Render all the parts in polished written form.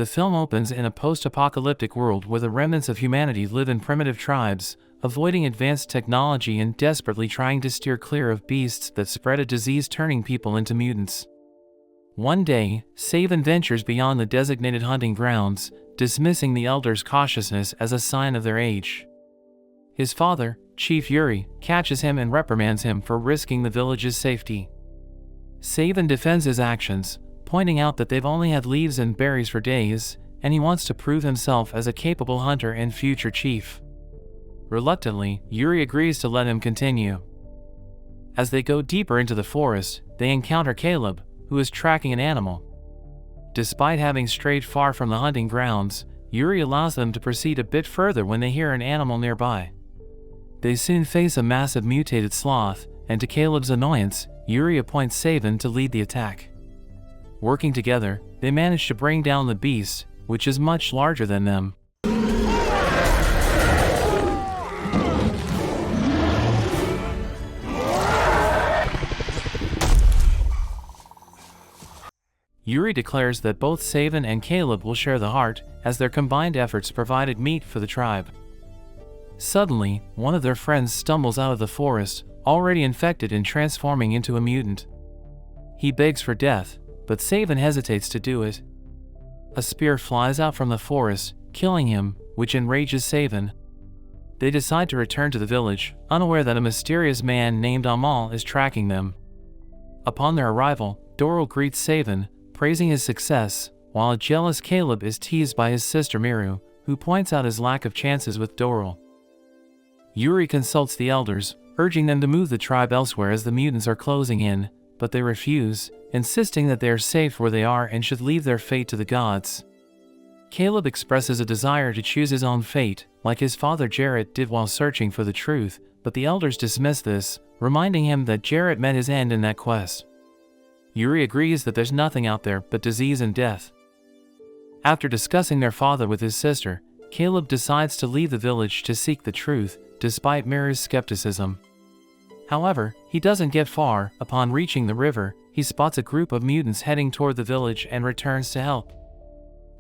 The film opens in a post-apocalyptic world where the remnants of humanity live in primitive tribes, avoiding advanced technology and desperately trying to steer clear of beasts that spread a disease, turning people into mutants. One day, Saban ventures beyond the designated hunting grounds, dismissing the elders' cautiousness as a sign of their age. His father, Chief Yuri, catches him and reprimands him for risking the village's safety. Saban defends his actions, pointing out that they've only had leaves and berries for days, and he wants to prove himself as a capable hunter and future chief. Reluctantly, Yuri agrees to let him continue. As they go deeper into the forest, they encounter Caleb, who is tracking an animal. Despite having strayed far from the hunting grounds, Yuri allows them to proceed a bit further when they hear an animal nearby. They soon face a massive mutated sloth, and to Caleb's annoyance, Yuri appoints Saban to lead the attack. Working together, they manage to bring down the beast, which is much larger than them. Yuri declares that both Saban and Caleb will share the heart, as their combined efforts provided meat for the tribe. Suddenly, one of their friends stumbles out of the forest, already infected and transforming into a mutant. He begs for death, but Saban hesitates to do it. A spear flies out from the forest, killing him, which enrages Saban. They decide to return to the village, unaware that a mysterious man named Amal is tracking them. Upon their arrival, Doral greets Saban, praising his success, while a jealous Caleb is teased by his sister Miru, who points out his lack of chances with Doral. Yuri consults the elders, urging them to move the tribe elsewhere as the mutants are closing in, but they refuse, insisting that they are safe where they are and should leave their fate to the gods. Caleb expresses a desire to choose his own fate, like his father Jarrett did while searching for the truth, but the elders dismiss this, reminding him that Jarrett met his end in that quest. Yuri agrees that there's nothing out there but disease and death. After discussing their father with his sister, Caleb decides to leave the village to seek the truth, despite Miru's skepticism. However, he doesn't get far. Upon reaching the river, he spots a group of mutants heading toward the village and returns to help.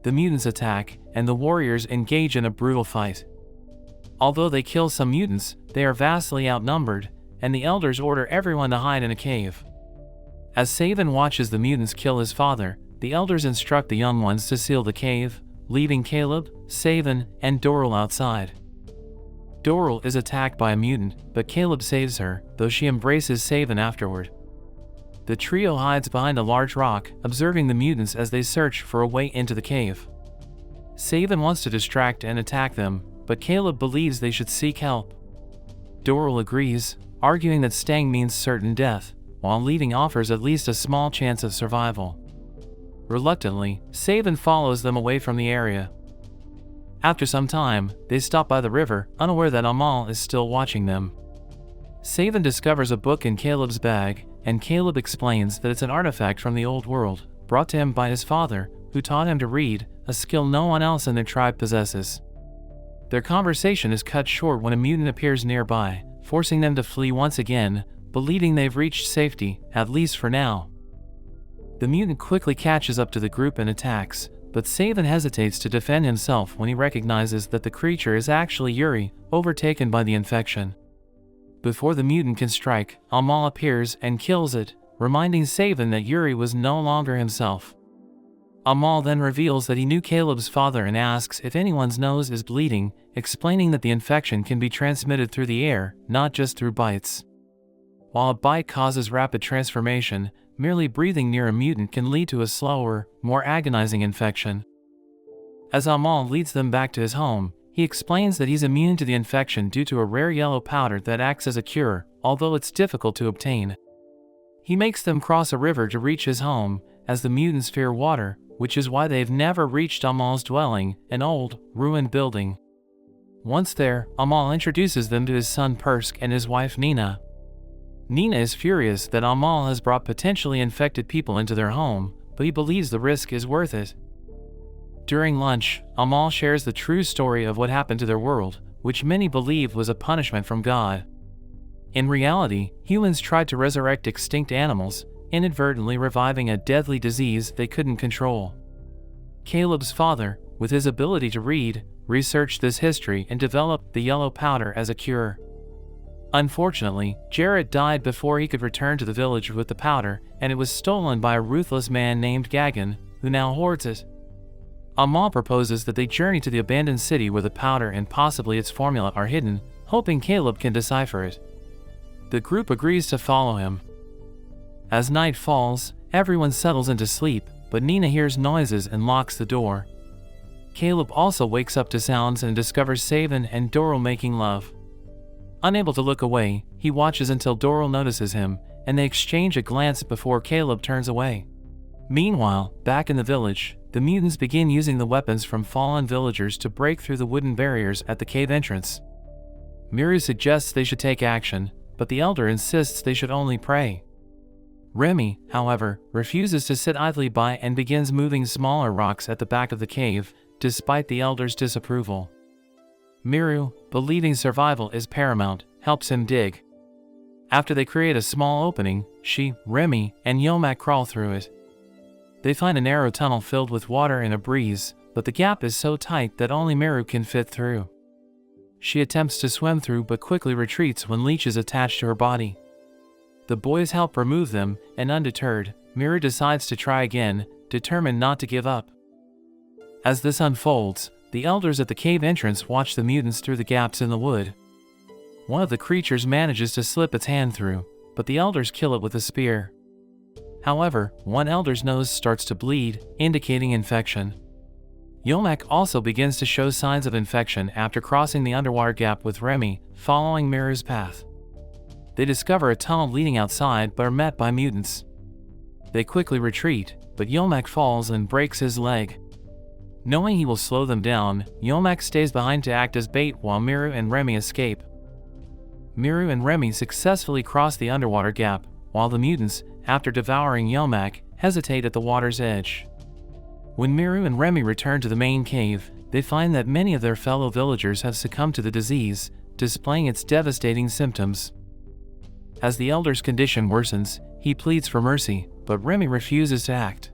The mutants attack, and the warriors engage in a brutal fight. Although they kill some mutants, they are vastly outnumbered, and the elders order everyone to hide in a cave. As Saban watches the mutants kill his father, the elders instruct the young ones to seal the cave, leaving Caleb, Saban, and Doral outside. Doral is attacked by a mutant, but Caleb saves her, though she embraces Saban afterward. The trio hides behind a large rock, observing the mutants as they search for a way into the cave. Saban wants to distract and attack them, but Caleb believes they should seek help. Doral agrees, arguing that staying means certain death, while leaving offers at least a small chance of survival. Reluctantly, Saban follows them away from the area. After some time, they stop by the river, unaware that Amal is still watching them. Saban discovers a book in Caleb's bag, and Caleb explains that it's an artifact from the old world, brought to him by his father, who taught him to read, a skill no one else in their tribe possesses. Their conversation is cut short when a mutant appears nearby, forcing them to flee once again, believing they've reached safety, at least for now. The mutant quickly catches up to the group and attacks, but Saban hesitates to defend himself when he recognizes that the creature is actually Yuri, overtaken by the infection. Before the mutant can strike, Amal appears and kills it, reminding Saban that Yuri was no longer himself. Amal then reveals that he knew Caleb's father and asks if anyone's nose is bleeding, explaining that the infection can be transmitted through the air, not just through bites. While a bite causes rapid transformation, merely breathing near a mutant can lead to a slower, more agonizing infection. As Amal leads them back to his home, he explains that he's immune to the infection due to a rare yellow powder that acts as a cure, although it's difficult to obtain. He makes them cross a river to reach his home, as the mutants fear water, which is why they've never reached Amal's dwelling, an old, ruined building. Once there, Amal introduces them to his son Persk and his wife Nina. Nina is furious that Amal has brought potentially infected people into their home, but he believes the risk is worth it. During lunch, Amal shares the true story of what happened to their world, which many believe was a punishment from God. In reality, humans tried to resurrect extinct animals, inadvertently reviving a deadly disease they couldn't control. Caleb's father, with his ability to read, researched this history and developed the yellow powder as a cure. Unfortunately, Jarrett died before he could return to the village with the powder, and it was stolen by a ruthless man named Gagan, who now hoards it. Amal proposes that they journey to the abandoned city where the powder and possibly its formula are hidden, hoping Caleb can decipher it. The group agrees to follow him. As night falls, everyone settles into sleep, but Nina hears noises and locks the door. Caleb also wakes up to sounds and discovers Savin and Doral making love. Unable to look away, he watches until Doral notices him, and they exchange a glance before Caleb turns away. Meanwhile, back in the village, the mutants begin using the weapons from fallen villagers to break through the wooden barriers at the cave entrance. Miru suggests they should take action, but the elder insists they should only pray. Remy, however, refuses to sit idly by and begins moving smaller rocks at the back of the cave, despite the elder's disapproval. Miru, believing survival is paramount, helps him dig. After they create a small opening, she, Remy, and Yomak crawl through it. They find a narrow tunnel filled with water and a breeze, but the gap is so tight that only Miru can fit through. She attempts to swim through but quickly retreats when leeches attach to her body. The boys help remove them, and undeterred, Miru decides to try again, determined not to give up. As this unfolds, the elders at the cave entrance watch the mutants through the gaps in the wood. One of the creatures manages to slip its hand through, but the elders kill it with a spear. However, one elder's nose starts to bleed, indicating infection. Yomak also begins to show signs of infection after crossing the underwater gap with Remy, following Miru's path. They discover a tunnel leading outside but are met by mutants. They quickly retreat, but Yomak falls and breaks his leg. Knowing he will slow them down, Yomak stays behind to act as bait while Miru and Remy escape. Miru and Remy successfully cross the underwater gap, while the mutants, after devouring Yomak, hesitate at the water's edge. When Miru and Remy return to the main cave, they find that many of their fellow villagers have succumbed to the disease, displaying its devastating symptoms. As the elder's condition worsens, he pleads for mercy, but Remy refuses to act.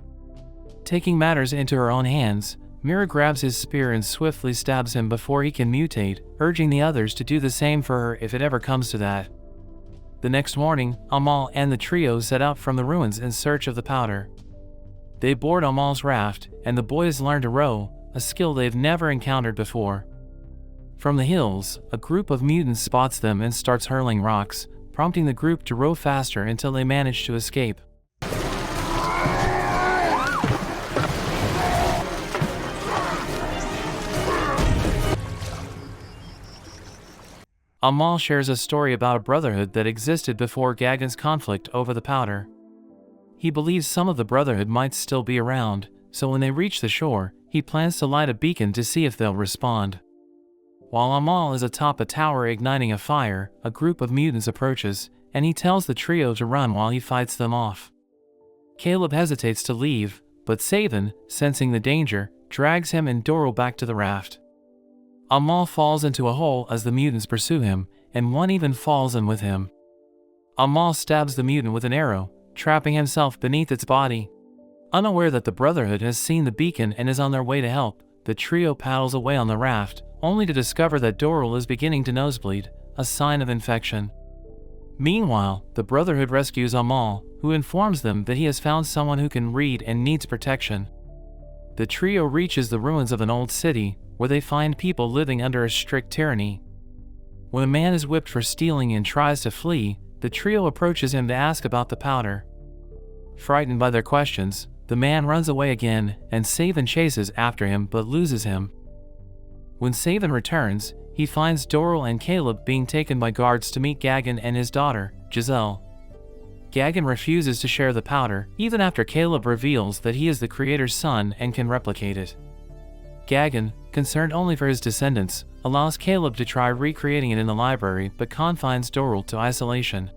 Taking matters into her own hands, Miru grabs his spear and swiftly stabs him before he can mutate, urging the others to do the same for her if it ever comes to that. The next morning, Amal and the trio set out from the ruins in search of the powder. They board Amal's raft, and the boys learn to row, a skill they've never encountered before. From the hills, a group of mutants spots them and starts hurling rocks, prompting the group to row faster until they manage to escape. Amal shares a story about a brotherhood that existed before Gagan's conflict over the powder. He believes some of the brotherhood might still be around, so when they reach the shore, he plans to light a beacon to see if they'll respond. While Amal is atop a tower igniting a fire, a group of mutants approaches, and he tells the trio to run while he fights them off. Caleb hesitates to leave, but Savin, sensing the danger, drags him and Doral back to the raft. Amal falls into a hole as the mutants pursue him, and one even falls in with him. Amal stabs the mutant with an arrow, trapping himself beneath its body. Unaware that the Brotherhood has seen the beacon and is on their way to help, the trio paddles away on the raft, only to discover that Doral is beginning to nosebleed, a sign of infection. Meanwhile, the Brotherhood rescues Amal, who informs them that he has found someone who can read and needs protection. The trio reaches the ruins of an old city, where they find people living under a strict tyranny. When a man is whipped for stealing and tries to flee, the trio approaches him to ask about the powder. Frightened by their questions, the man runs away again, and Savin chases after him but loses him. When Savin returns, he finds Doral and Caleb being taken by guards to meet Gagan and his daughter, Giselle. Gagan refuses to share the powder, even after Caleb reveals that he is the Creator's son and can replicate it. Gagan, concerned only for his descendants, allows Caleb to try recreating it in the library but confines Doral to isolation.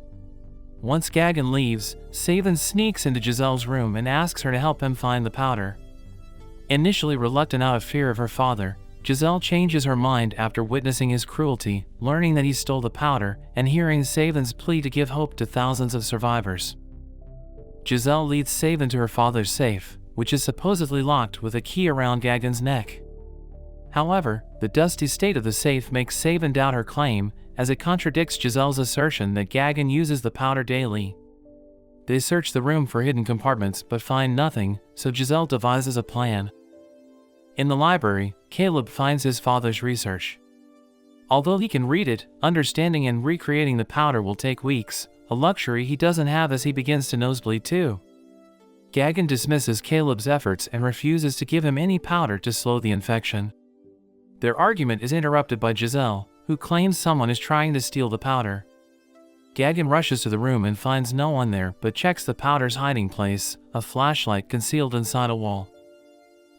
Once Gagan leaves, Savin sneaks into Giselle's room and asks her to help him find the powder. Initially reluctant out of fear of her father, Giselle changes her mind after witnessing his cruelty, learning that he stole the powder, and hearing Savin's plea to give hope to thousands of survivors. Giselle leads Savin to her father's safe, which is supposedly locked with a key around Gagan's neck. However, the dusty state of the safe makes Saban doubt her claim, as it contradicts Giselle's assertion that Gagan uses the powder daily. They search the room for hidden compartments but find nothing, so Giselle devises a plan. In the library, Caleb finds his father's research. Although he can read it, understanding and recreating the powder will take weeks, a luxury he doesn't have as he begins to nosebleed too. Gagan dismisses Caleb's efforts and refuses to give him any powder to slow the infection. Their argument is interrupted by Giselle, who claims someone is trying to steal the powder. Gagan rushes to the room and finds no one there but checks the powder's hiding place, a flashlight concealed inside a wall.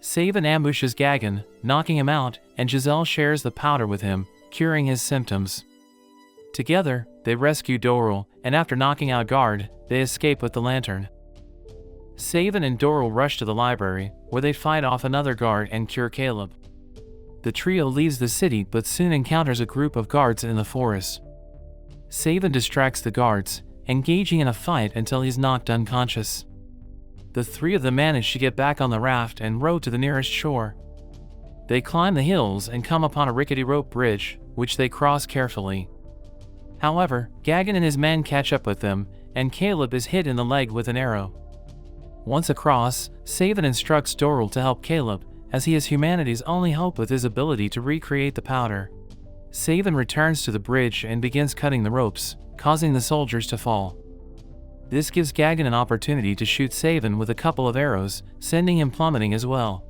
Saban ambushes Gagan, knocking him out, and Giselle shares the powder with him, curing his symptoms. Together, they rescue Doral, and after knocking out a guard, they escape with the lantern. Saban and Doral rush to the library, where they fight off another guard and cure Caleb. The trio leaves the city but soon encounters a group of guards in the forest. Saban distracts the guards, engaging in a fight until he's knocked unconscious. The three of them manage to get back on the raft and row to the nearest shore. They climb the hills and come upon a rickety rope bridge, which they cross carefully. However, Gagan and his men catch up with them, and Caleb is hit in the leg with an arrow. Once across, Saban instructs Doral to help Caleb, as he is humanity's only hope with his ability to recreate the powder. Saban returns to the bridge and begins cutting the ropes, causing the soldiers to fall. This gives Gagan an opportunity to shoot Saban with a couple of arrows, sending him plummeting as well.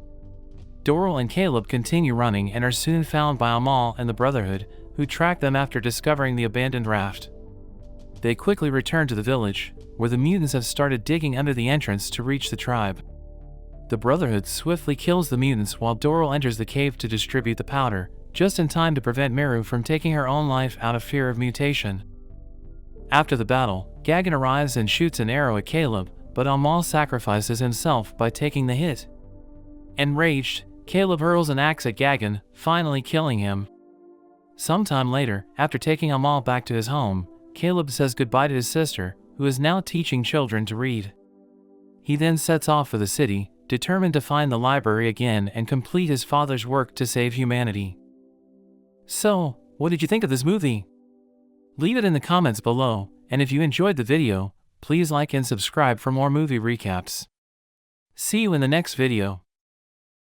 Doral and Caleb continue running and are soon found by Amal and the Brotherhood, who track them after discovering the abandoned raft. They quickly return to the village, where the mutants have started digging under the entrance to reach the tribe. The Brotherhood swiftly kills the mutants while Doral enters the cave to distribute the powder, just in time to prevent Meru from taking her own life out of fear of mutation. After the battle, Gagan arrives and shoots an arrow at Caleb, but Amal sacrifices himself by taking the hit. Enraged, Caleb hurls an axe at Gagan, finally killing him. Sometime later, after taking Amal back to his home, Caleb says goodbye to his sister, who is now teaching children to read. He then sets off for the city, determined to find the library again and complete his father's work to save humanity. So, what did you think of this movie? Leave it in the comments below, and if you enjoyed the video, please like and subscribe for more movie recaps. See you in the next video.